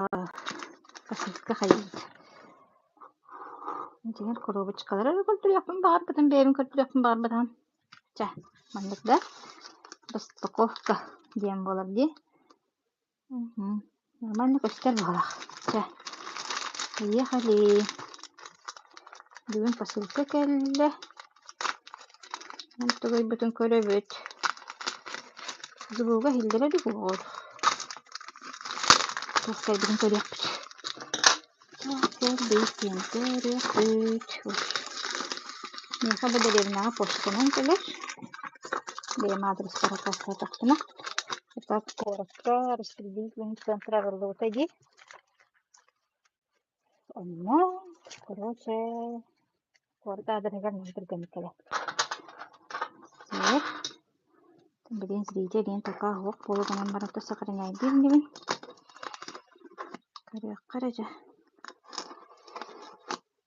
Посылка хайыт. Дигер коробочкалар көлтүрөкпүн бар бытын бэбин көлтүрөкпүн бар бытан. Ча, мандык да распаковка диэн болар ди. Нормально көстер болар. Ча. Поехали. Бүгүн посылка келди. Антогой бутын көрөбөт. Зубуга хилдере ди гол. Тускай бүгүн көрөппүт. Меха бедеревнага почтанан келер. Бем адрес паракаса тактына. Это коротко распределительный центр Орлотаги. Онно, короче, корда адресга нөтөргөн келет. Сеп. Билин зритель ден така хок болгонан барата сохраняй бирнебин. Каража.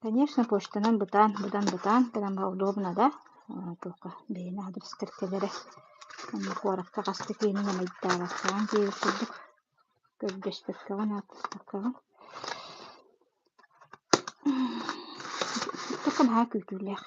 Конечно, почтанан бутан, удобно, да? Только бейн адрес киркелери. Онно коротко касты кейнин амайттараккан дейбиттик. Көбдөспөккөгөн атыстаккагын. Такам ха күтүлер.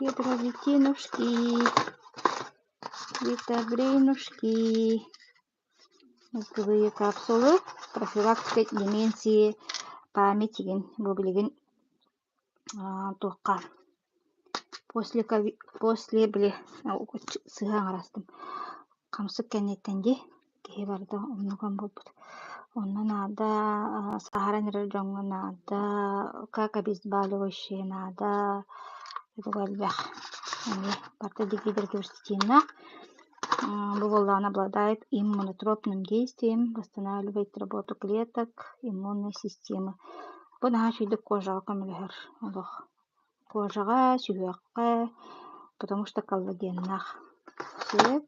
Кедровитинушки, витабринушки, мозговые капсулы, профилактика деменции, памятиген, бублиген туққа. После бли сыған арастым. Қамсық кәнеттенде кей барды оннуған болбуд. Онна нада сахара нерер жоңга нада как обезболивающее нада это парта дегидрокверстина. Буволлан обладает иммунотропным действием, восстанавливает работу клеток иммунной системы. Бу нахачиды кожаға көмілер. Кожаға, сүйөкке, потому что коллагеннах. Сеп,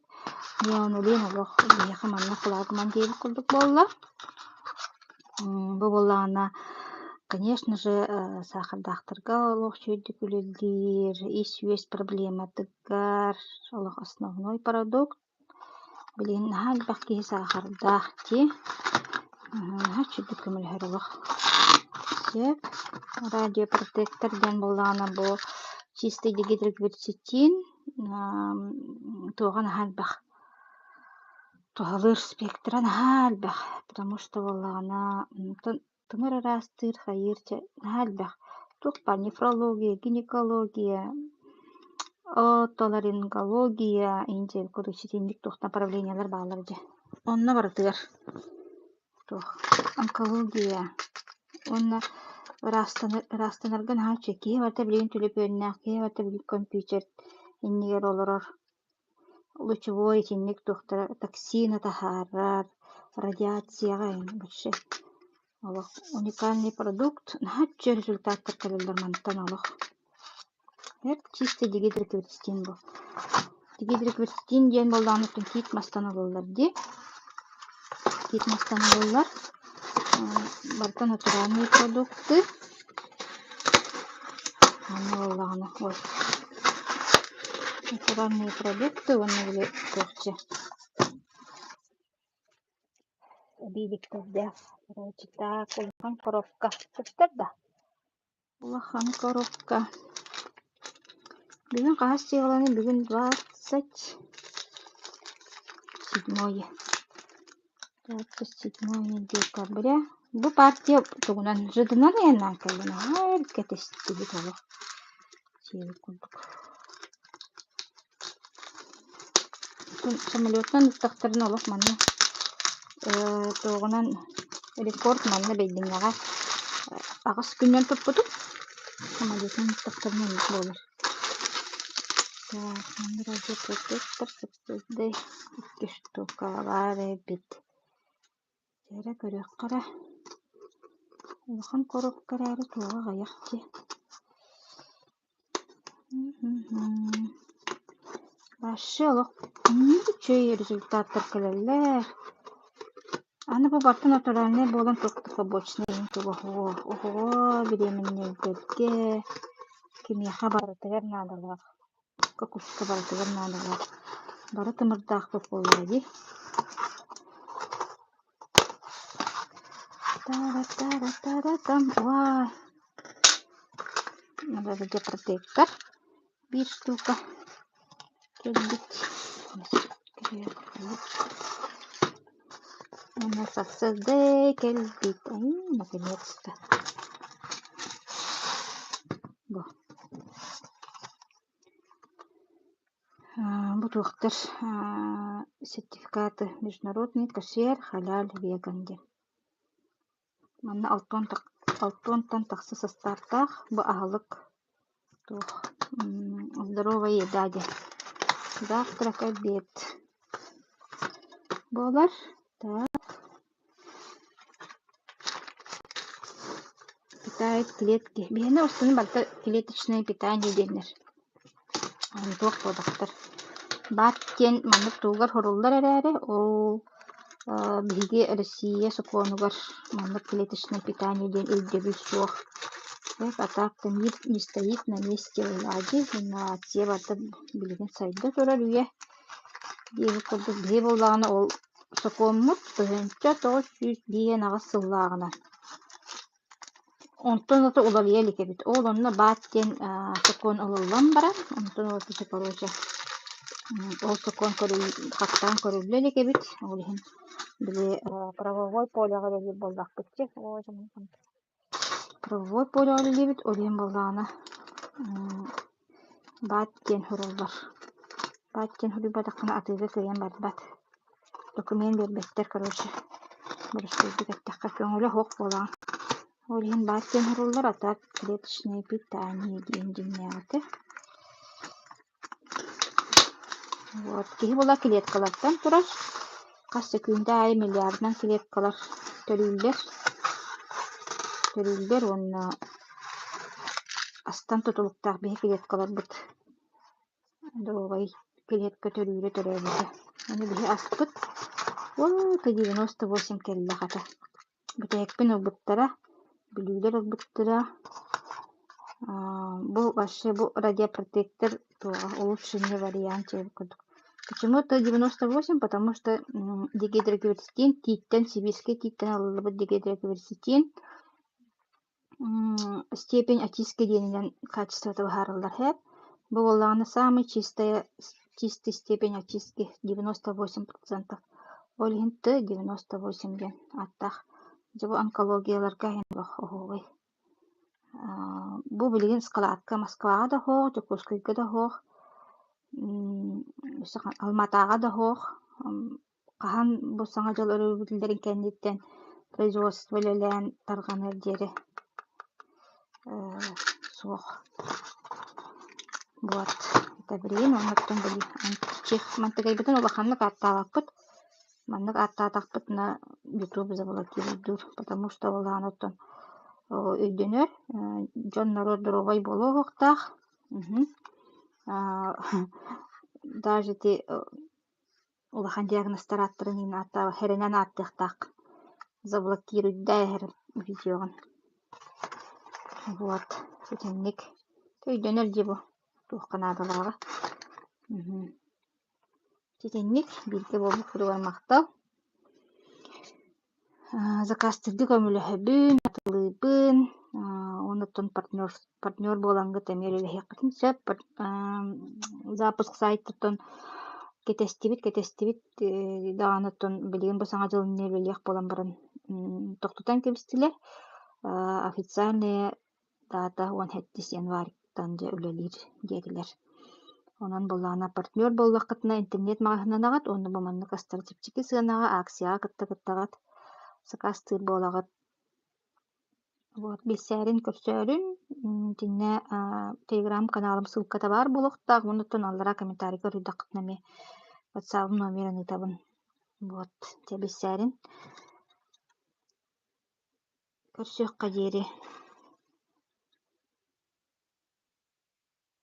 неонулин олох бияха манна флагман дейбі күлдік болла. Буволлана, конечно же, сахардақтырға олох чөйді күлелдер, есть проблема тыгар, олох основной продукт. Билин нахал бақки сахардақти, нахачиды көмілер олох. Сеп, радиопротектор ден боллана бу чистый дегидрокверцетин туган хальбах. Тугалыр спектран хальбах, потому что боллана тымыр арастыр хайырча хальбах. Тухпа нефрология, гинекология, отоларингология, инжел кодучетиндик тух направлениялар баалар же. Онна барытыр. Тух онкология. Онна растанарган хачы ки вата билин түлөпөннак, ки вата билин компьютер иннигер олорор. Лучевой тинник тухта токсина тахарар, радиацияга больше. Олох уникальный продукт. Хачы результаттар келелер мантан олох. Чисто дегидрокверцетин бу. Дегидрокверцетин ден болданытын кит мастан ололар ди. Кит мастан ололар. Барта натуральные продукты. Натуральные продукты, он были короче. Обидик-то, да. Короче, так, улахан коробка. Что да? Улахан коробка. Бүгін қағас теғыланы бүгін 27 декабря. Бу партия тугунан жыдынан яннан калына әркет эстиги толу. Севи курдук. Самолеттан уттактарын олох манна. Тугунан рекорд манна бейдингага агыс күннен туппутук. Самолеттан уттактарын болар. Так, радиопротектор сыппызды 2 штука бар бит. Жара көрөк кара. Улахан коробкалары туга гаяқчы. Башы олық ничей результаттар келелер. Аны бу бартын натуральный болон тоқтыққа бочный интуға. Ого, беременный гөлге. Кимияха барытыгар надалар. Кокуска барытыгар надалар. Бары тымырдақ көп болуы. Та-ра-та-ра-та-ра-там. Вай. Надо где протектор. Bir штука. Келбит. У нас отсюда келбит. Наконец-то. Бутуктар сертификаты международный кошер халяль веган де. Манна алтон тахсы состартах бу ахалык тух здоровая еда де. Завтрак, обед. Болар. Так. Питает клетки. Бихне устаны барта клеточное питание денер. Антух подактар. Баттен маннык тугар хорулдар әрәре. Ол биге Россия суконугар маннык клеточное питание ден илдебі суох. А так-то мир не стоит на месте влади. На те барта билген сайда турар үйе. Бие болағына ол суконмут. Тыгынча тоғыз жүз биен ағыз сыллағына. Онтон ото улар елike бит. Ол онна баттен сукон олулан баран. Онтон ото сукороча. Ол сукон хаттан көрүлелеке бит. Ол ихин биле правовой поляга деп болдак битчи. Правовой поляга деп бит. Ол ихин болдағына баттен хурулдар. Баттен хурулбатакына атыга кыйын барбат. Документ бербеттер, короче. Бұрыстырды кәттәққа көңілі хоқ болан. Олин баттен хурулдар атак клеточное питание дейін жиннәғыты. Вот. Кихи бола клеткалардан турар. Қасы күнді ай миллиардынан клеткалар төрүлдер. Төрүлдер, онна астан тұтылықтақ бей клеткалар бұд. Дұғай клетка төрүлі төрәлді. Оны бей аспыт. Ол 98 келді қата. Бітәкпен ұлбыттара, білулер ұлбыттара. Бұл башы, бұл радиопротектор улучшенный вариант. Почему-то 98, потому что дигидрокверцетин, титтен, сибирский титтен алылы бұл дигидрокверцетин. Степень очистки денеден качество харылдар хэп. Бұл олағына самый чистый степень очистки 98%. Олинты 98 ген аттах. Жабу онкологияларга хен бах охогой. Бу билген складка Москвага да хох, Жокускайга да хох, Алматага да хох. Кахан бу саңа жол өрөбүтүлдерин кендиттен производство лелен тарганыр дери. Сох. Вот. Это время он оттон были. Чих мантыгайбытын улаханны каттаалаппыт. Маннык аттаатакпыт на YouTube заблокируйдур, потому что улахан оттон өйдөнөр. Жон народ дровой болуоктах. Даже те улахан диагностар аттырын аттаава херенен аттыктак заблокируйда видеогон. Вот. Сетенник. Өйдөнөр дебу. Тухканадалага. Сетенник билге болуп турган мактал. Закастырды көмүлөһөбүн, атылыбын, онуттон партнер болаңгы тәмерелі хеккетін сөп, запуск сайттыттон кетестибит, дағаныттон білген босаңа жылын нелелек болан барын тоқтутан кебістілер, официальные дата 17 январьтан же үлелер деділер. Онан болағына партнер болуақытына интернет мағынан ағат, оны бұманны кастартипчики сығынаға акцияға кыттағат. Сакастыр болагат. Вот бесәрин көпсөрүн тинне Telegram каналым ссылката бар булукта, онуттан аллара комментарий көрүдакытнаме WhatsApp номерин табын. Вот те бесәрин. Көрсөк кадери.